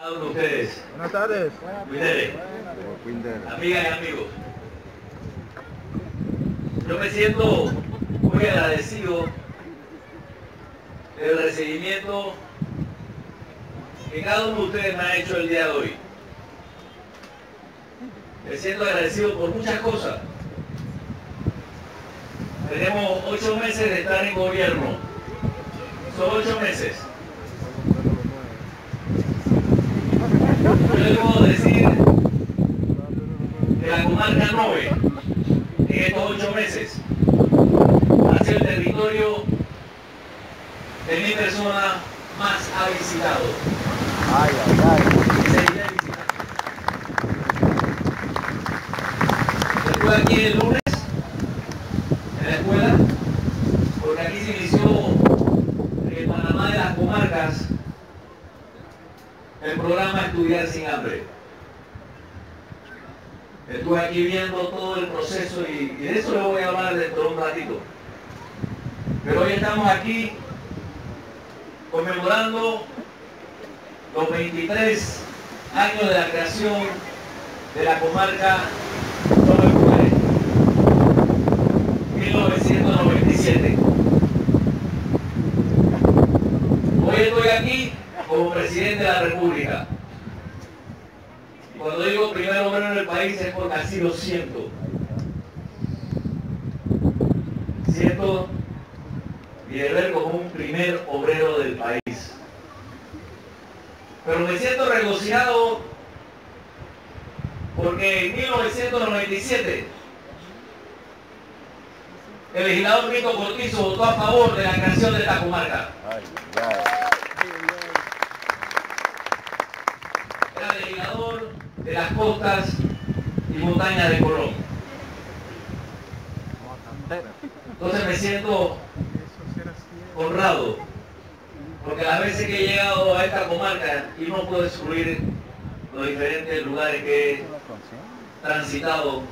Con ustedes, Buenas tardes. amigas y amigos. Yo me siento muy agradecido del recibimiento que cada uno de ustedes me ha hecho el día de hoy. Me siento agradecido por muchas cosas. Tenemos 8 meses de estar en gobierno. Son 8 meses. Yo les puedo decir que la comarca 9, en estos 8 meses, ha sido el territorio que mi persona más ha visitado. Y seguiré visitando. Estuve aquí el lunes, en la escuela, porque aquí se inició en Panamá de las comarcas el programa Estudiar sin Hambre. Estuve aquí viendo todo el proceso y de eso les voy a hablar dentro de un ratito. Pero hoy estamos aquí conmemorando los 23 años de la creación de la comarca Nueve Mujeres, 1997. Hoy estoy aquí como presidente de la República. Y cuando digo primer obrero en el país es porque así lo siento. Siento mi deber como un primer obrero del país. Pero me siento regocijado porque en 1997 el legislador Rico Cortizo votó a favor de la creación de esta comarca. Era legislador de las costas y montañas de Colón. Entonces me siento honrado, porque las veces que he llegado a esta comarca, y no puedo excluir los diferentes lugares que he transitado,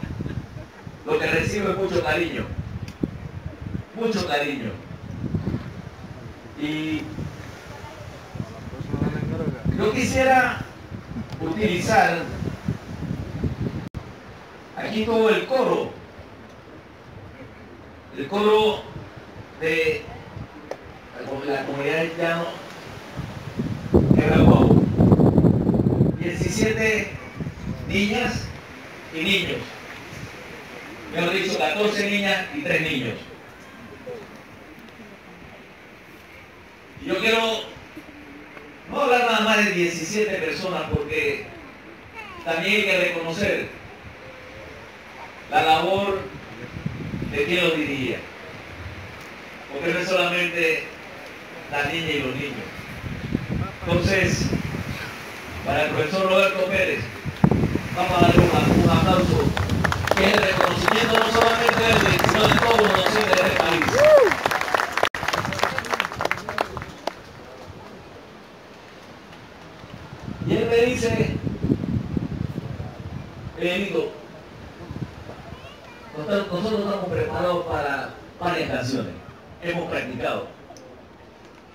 lo que recibo es mucho cariño. Mucho cariño. Y yo quisiera utilizar aquí todo el coro de la comunidad de Llano que graduó 17 niñas y niños, mejor dicho 14 niñas y 3 niños. Y yo quiero no hablar nada más de 17 personas, porque también hay que reconocer la labor de quien los dirigía, porque no es solamente la niña y los niños. Entonces, para el profesor Roberto Pérez, vamos a darle un aplauso, que es el reconocimiento no solamente de él, sino de todos los docentes del país. Y él me dice, Benito, nosotros estamos preparados para varias canciones, hemos practicado.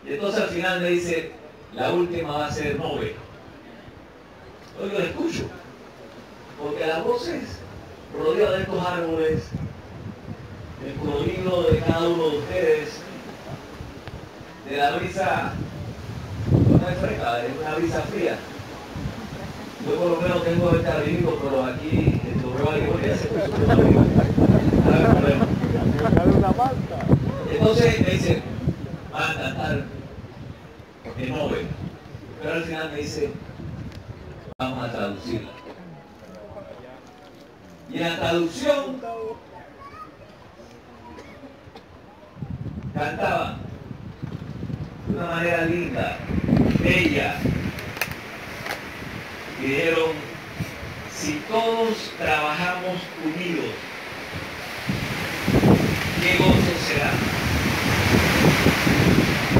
Y entonces al final me dice, la última va a ser Nove. Yo lo escucho, porque las voces rodeadas de estos árboles, el colorido de cada uno de ustedes, de la brisa, no es fresca, es una brisa fría. Yo por lo menos tengo este abrigo, pero aquí el correo abrigo ya se puso un abrigo. Entonces me dice, van a cantar en Nove. Pero al final me dice, vamos a traducirla. Y en la traducción cantaban de una manera linda, bella. Y dijeron, si todos trabajamos unidos, ¿qué gozo será?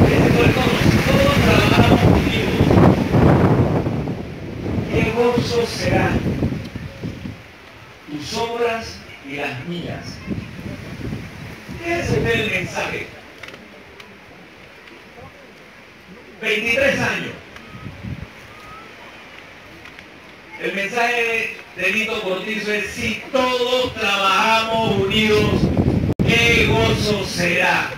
Ese fue el tono, si todos trabajamos unidos, ¿qué gozo será? Tus obras y las mías. Ese es el mensaje. 23 años. El mensaje de Nito Cortizo es: si todos trabajamos unidos, qué gozo será.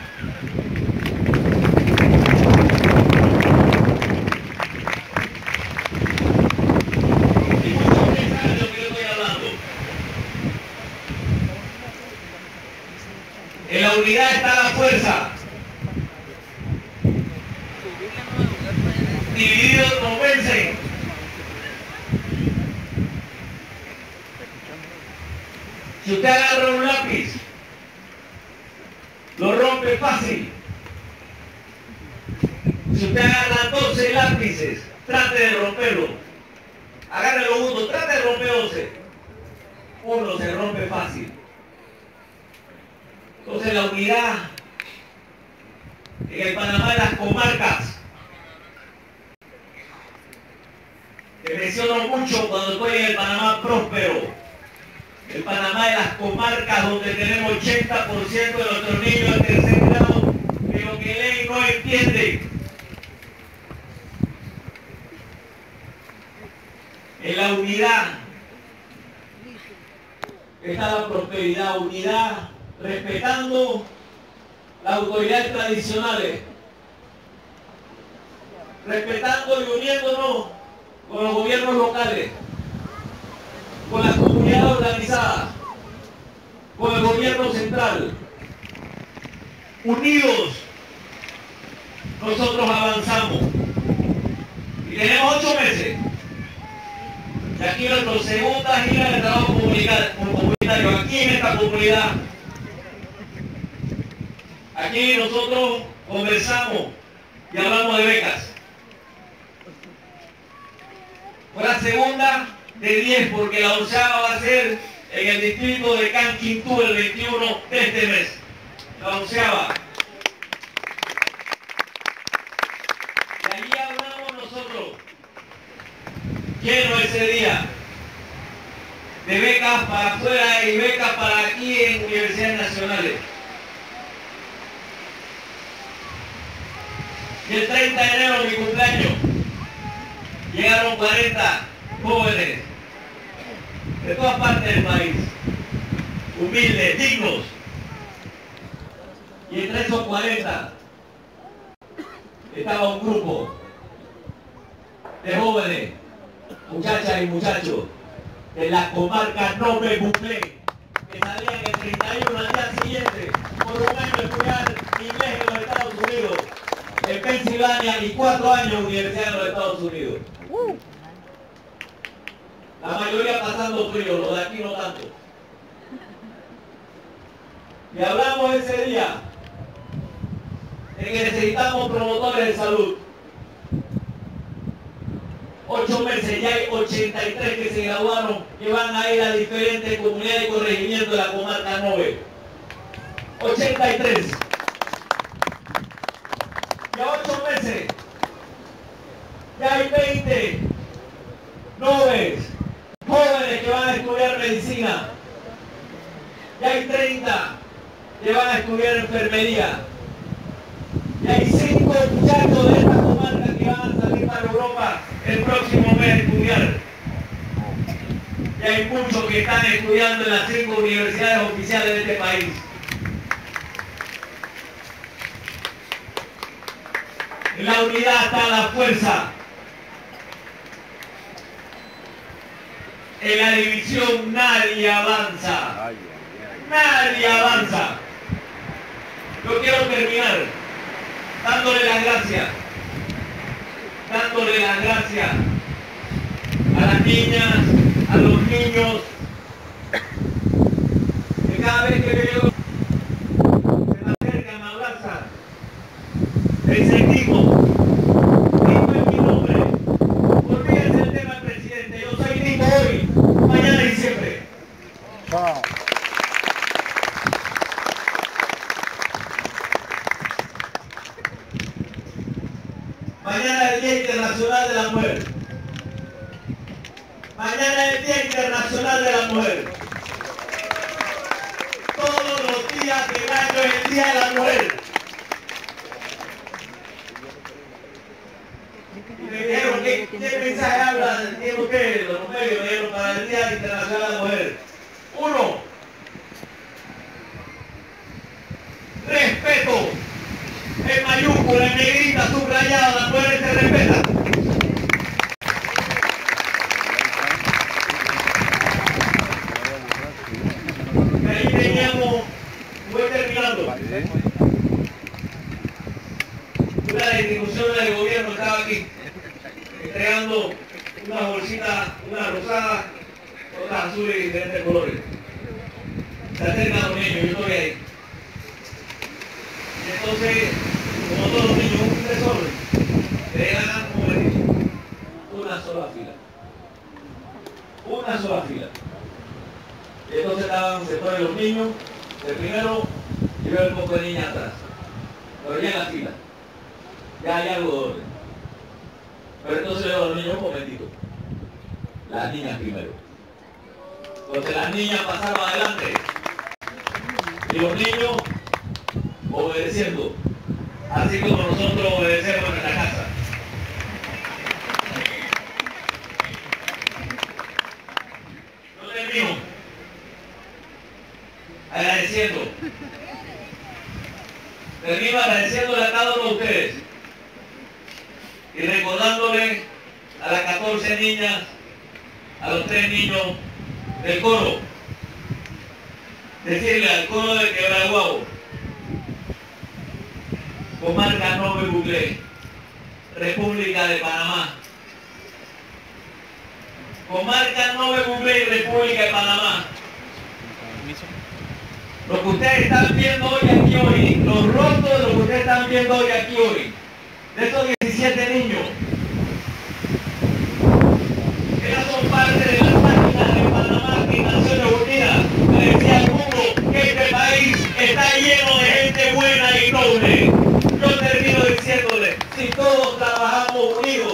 Y muchos piensan de lo que yo estoy hablando. En la unidad está la fuerza. Divididos no vencen. Si usted agarra un lápiz, lo rompe fácil. Si usted agarra 12 lápices, trate de romperlo. Agárrelo uno, trate de romper 12. Uno se rompe fácil. Entonces la unidad en el Panamá de las comarcas, que menciono mucho cuando estoy en el Panamá próspero, el Panamá de las comarcas donde tenemos 80% de nuestros niños en tercer grado, que lo que leen no entiende. En la unidad está la prosperidad, unidad respetando las autoridades tradicionales, respetando y uniéndonos con los gobiernos locales, con las comunidades organizadas, con el gobierno central. Unidos, nosotros avanzamos. Y tenemos 8 meses. Y aquí nuestra segunda gira de trabajo comunitario, aquí en esta comunidad. Aquí nosotros conversamos y hablamos de becas. Fue la segunda de 10 porque la 11ª va a ser en el distrito de Canquintú el 21 de este mes. La 11ª. Y allí hablamos nosotros, lleno ese día, de becas para afuera y becas para aquí en universidades nacionales. Y el 30 de enero, mi cumpleaños, llegaron 40 jóvenes de todas partes del país, humildes, dignos. Y entre esos 40 estaba un grupo de jóvenes, muchachas y muchachos, de las comarcas Nove Buclé, que salían el 31 al día siguiente por un año a estudiar inglés en los Estados Unidos, en Pensilvania, y 4 años universidad en los Estados Unidos. La mayoría pasando frío, los de aquí no tanto. Y hablamos ese día de que necesitamos promotores de salud. 8 meses, ya hay 83 que se graduaron, que van a ir a diferentes comunidades y corregimientos de la comarca 9. 83. Y a 8 meses, ya hay 20 noves, jóvenes que van a estudiar medicina. Ya hay 30 que van a estudiar enfermería. Y hay 5 muchachos de esta comarca que van a salir para Europa el próximo mes a estudiar. Y hay muchos que están estudiando en las 5 universidades oficiales de este país. En la unidad está la fuerza. En la división nadie avanza. Nadie avanza. Yo quiero terminar dándole las gracias a las niñas, a los niños, que cada vez que veo se me acercan, me abrazan, les sentimos, Nito es mi nombre, olvídense el tema del presidente, yo soy Nito hoy, mañana y siempre. Chao. Mañana es el Día Internacional de la Mujer. Mañana es el Día Internacional de la Mujer. Todos los días del año es el Día de la Mujer. Y me dijeron, ¿qué mensaje hablan? ¿Tienen ustedes? Los medios me dieron para el Día Internacional de la Mujer. Uno, respeto. En mayúscula, en negrita, subrayada, las mujeres se respetan. Ahí teníamos, voy terminando. Una de las instituciones del gobierno estaba aquí, entregando unas bolsitas, unas rosadas, otras azules de diferentes colores. Se acercan los niños, yo estoy ahí. Y entonces, como todos los niños, un desorden, le ganan un momentito. Una sola fila. Una sola fila. Y entonces se ponen los niños, el primero, y veo el poco de niñas atrás. Pero ya en la fila. Ya hay algo de orden. Pero entonces le digo a los niños un momentito. Las niñas primero. Entonces las niñas pasaron adelante. Y los niños obedeciendo. Así como nosotros obedecemos en nuestra casa. Yo termino agradeciendo. Termino agradeciéndole a cada uno de ustedes. Y recordándole a las 14 niñas, a los 3 niños del coro, decirle al coro de Quebraguao, comarca Nove Buglé, República de Panamá, comarca Nove Buglé, República de Panamá. Lo que ustedes están viendo hoy aquí hoy, los rostros de lo que ustedes están viendo hoy aquí hoy, de estos 17 niños, ellas son parte de las páginas de Panamá y Naciones Unidas. Le decía al mundo que este país está lleno de gente buena y noble. Yo termino diciéndole, si todos trabajamos unidos,